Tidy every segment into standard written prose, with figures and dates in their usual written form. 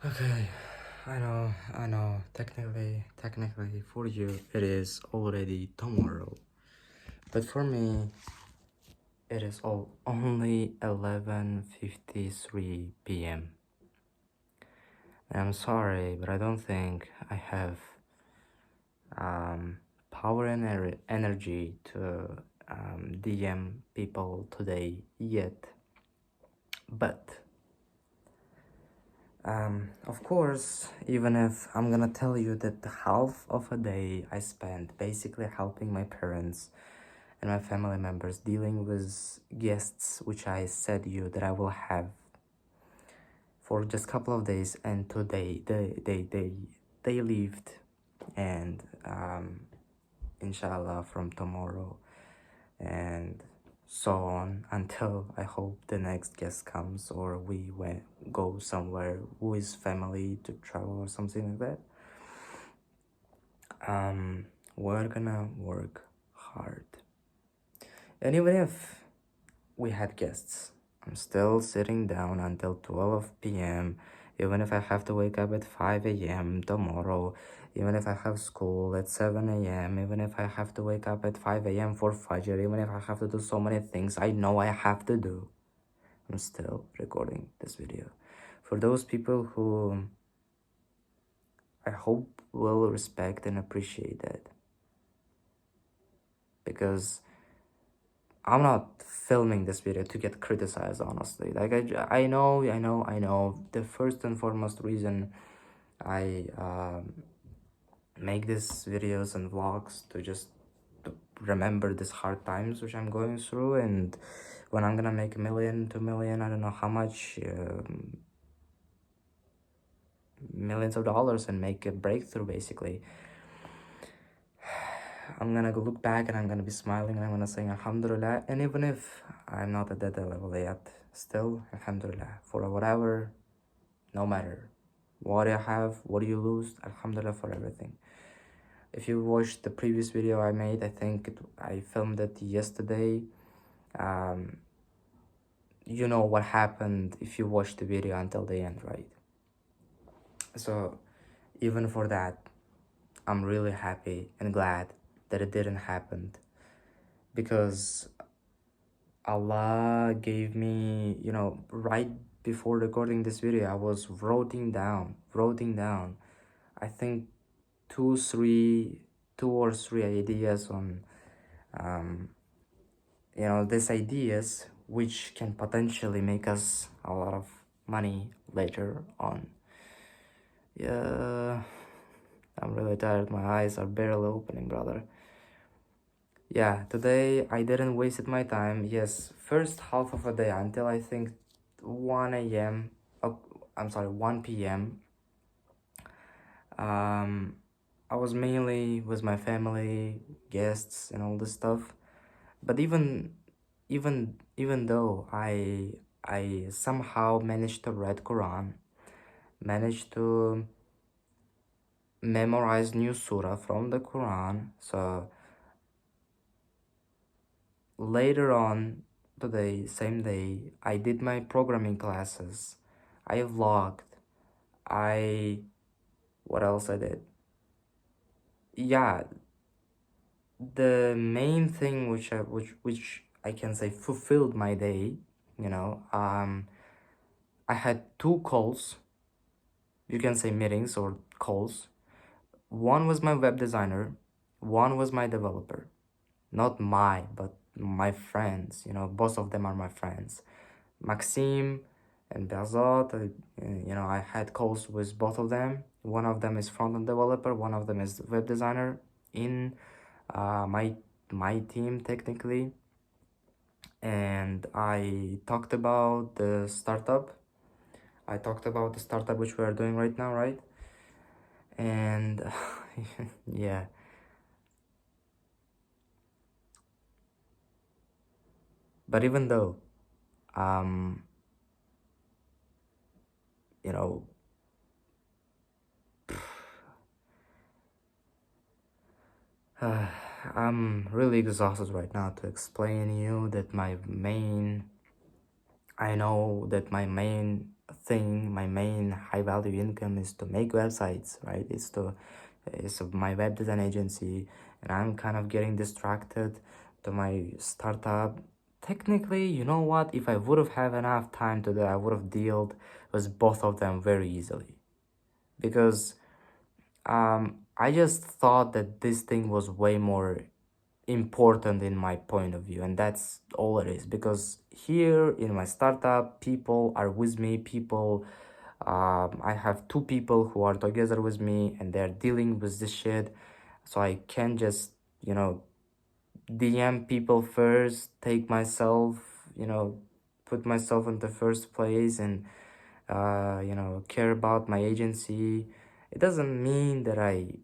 Okay, I know. Technically, for you, it is already tomorrow. But for me, it is only 11:53 p.m. I'm sorry, but I don't think I have um, power and energy to DM people today yet. But of course, even if I'm gonna tell you that the half of a day I spent basically helping my parents and my family members dealing with guests, which I said you that I will have for just a couple of days, and today they lived, and inshallah from tomorrow and so on until I hope the next guest comes or we go somewhere with family to travel or something like that. We're gonna work hard, and even if we had guests, I'm still sitting down until 12 p.m. Even if I have to wake up at 5 a.m. tomorrow, even if I have school at 7 a.m., even if I have to wake up at 5 a.m. for Fajr, even if I have to do so many things I know I have to do, I'm still recording this video. For those people who I hope will respect and appreciate that. Because I'm not filming this video to get criticized, honestly. Like, I know. The first and foremost reason I make these videos and vlogs to just to remember these hard times which I'm going through, and when I'm gonna make 1 million, 2 million, I don't know how much, millions of dollars, and make a breakthrough, basically. I'm gonna go look back and I'm gonna be smiling and I'm gonna say Alhamdulillah. And even if I'm not at that level yet, still Alhamdulillah for whatever, no matter what you have, what you lose, Alhamdulillah for everything. If you watched the previous video I made, I think I filmed it yesterday. You know what happened if you watched the video until the end, right? So even for that, I'm really happy and glad that it didn't happen, because Allah gave me, right before recording this video, I was writing down, I think two or three ideas on, these ideas which can potentially make us a lot of money later on. Yeah, I'm really tired. My eyes are barely opening, brother. Yeah, today I didn't waste my time. Yes, first half of a day until I think 1 a.m. Oh, I'm sorry, 1 p.m. I was mainly with my family, guests, and all this stuff. But even though I somehow managed to read Quran, managed to memorize new surah from the Quran, so later on today, same day, I did my programming classes. I vlogged. What else I did? Yeah, the main thing which I can say fulfilled my day, I had two calls. You can say meetings or calls. One was my web designer, one was my developer. Not but my friends, both of them are my friends. Maxime and Berzot, I had calls with both of them. One of them is front-end developer, one of them is web designer in my team technically. And I talked about the startup. Which we are doing right now, right? And yeah. But even though, you know, I'm really exhausted right now to explain you that I know that my main thing, my main high value income is to make websites, right? It's my web design agency, and I'm kind of getting distracted to my startup. Technically, you know what? If I would have had enough time to do, I would have dealt with both of them very easily, because I just thought that this thing was way more important in my point of view, and that's all it is. Because here in my startup, people are with me. I have two people who are together with me, and they're dealing with this shit. So I can't just, DM people first, take myself, put myself in the first place, and care about my agency. It doesn't mean that I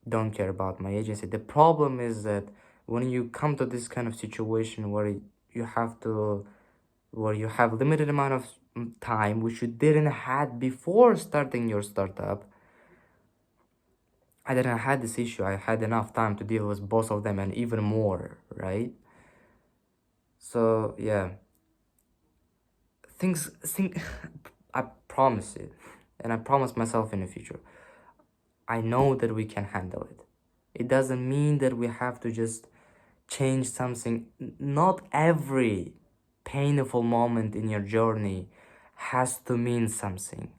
don't care about my agency. The problem is that when you come to this kind of situation where you have to, where you have limited amount of time, which you didn't had before starting your startup. I didn't had this issue. I had enough time to deal with both of them and even more, right? So yeah, think I promise it, and I promise myself in the future, I know that we can handle it. It doesn't mean that we have to just change something. Not every painful moment in your journey has to mean something.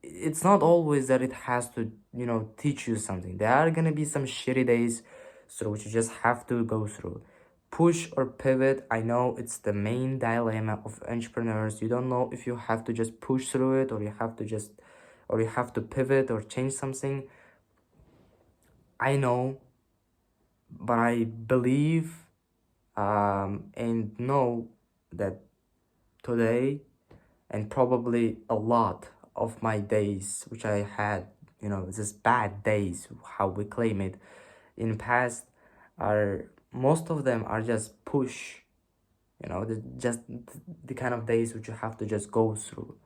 It's not always that it has to, teach you something. There are gonna be some shitty days through which you just have to go through. Push or pivot, I know it's the main dilemma of entrepreneurs. You don't know if you have to just push through it, or you have to pivot or change something. I know, but I believe and know that today, and probably a lot of my days which I had, just bad days, how we claim it, in past, are most of them are just push, just the kind of days which you have to just go through,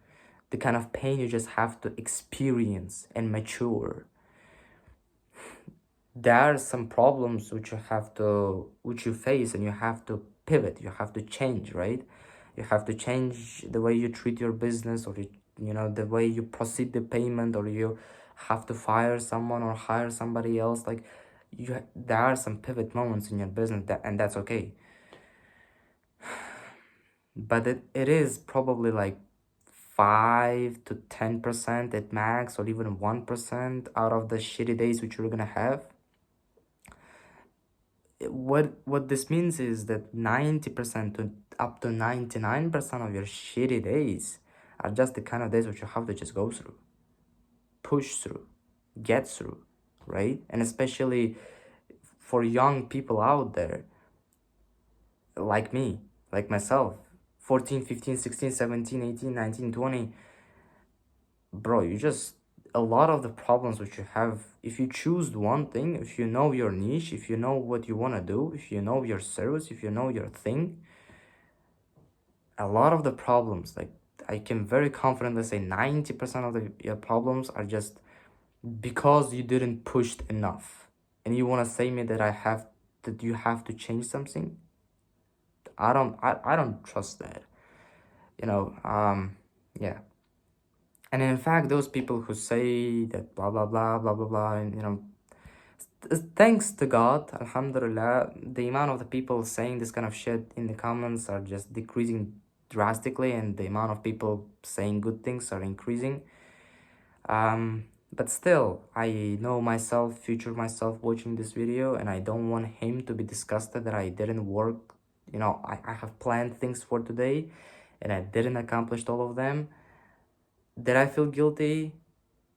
the kind of pain you just have to experience and mature. There are some problems which you face, and you have to pivot, you have to change, right? You have to change the way you treat your business, or the way you proceed the payment, or you have to fire someone or hire somebody else. Like, there are some pivot moments in your business, and that's okay. But it is probably like 5 to 10% at max, or even 1% out of the shitty days which you're gonna have. What this means is that 90% to up to 99% of your shitty days are just the kind of days which you have to just go through, push through, get through, right? And especially for young people out there, like me, like myself, 14, 15, 16, 17, 18, 19, 20, bro, you just, a lot of the problems which you have, if you choose one thing, if you know your niche, if you know what you want to do, if you know your service, if you know your thing, a lot of the problems, like, I can very confidently say 90% of your problems are just because you didn't push enough. And you want to say me that you have to change something? I don't trust that. Yeah. And in fact, those people who say that blah blah blah blah blah blah, and thanks to God, alhamdulillah, the amount of the people saying this kind of shit in the comments are just decreasing drastically, and the amount of people saying good things are increasing. But still, I know myself, future myself, watching this video, and I don't want him to be disgusted that I didn't work. I have planned things for today, and I didn't accomplish all of them. Did I feel guilty?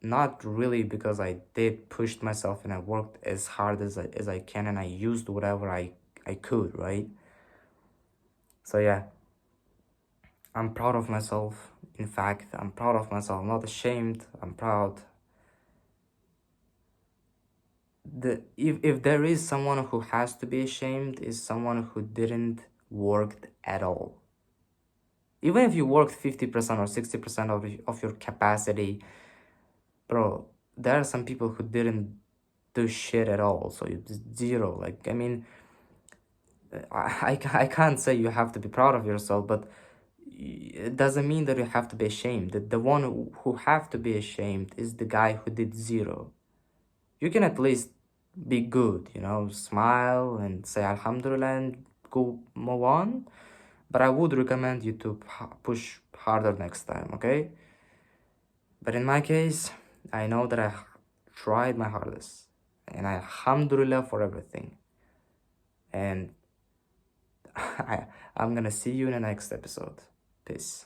Not really, because I did push myself, and I worked as hard as I can, and I used whatever I could, right? So yeah, I'm proud of myself. In fact, I'm proud of myself. I'm not ashamed. I'm proud. If there is someone who has to be ashamed, is someone who didn't work at all. Even if you worked 50% or 60% of your capacity, bro, there are some people who didn't do shit at all. So it's zero. Like, I mean, I can't say you have to be proud of yourself, but it doesn't mean that you have to be ashamed. That the one who have to be ashamed is the guy who did zero. You can at least be good, smile and say Alhamdulillah and go move on. But I would recommend you to push harder next time, okay? But in my case, I know that I tried my hardest. And I Alhamdulillah for everything. And I'm gonna see you in the next episode. Peace.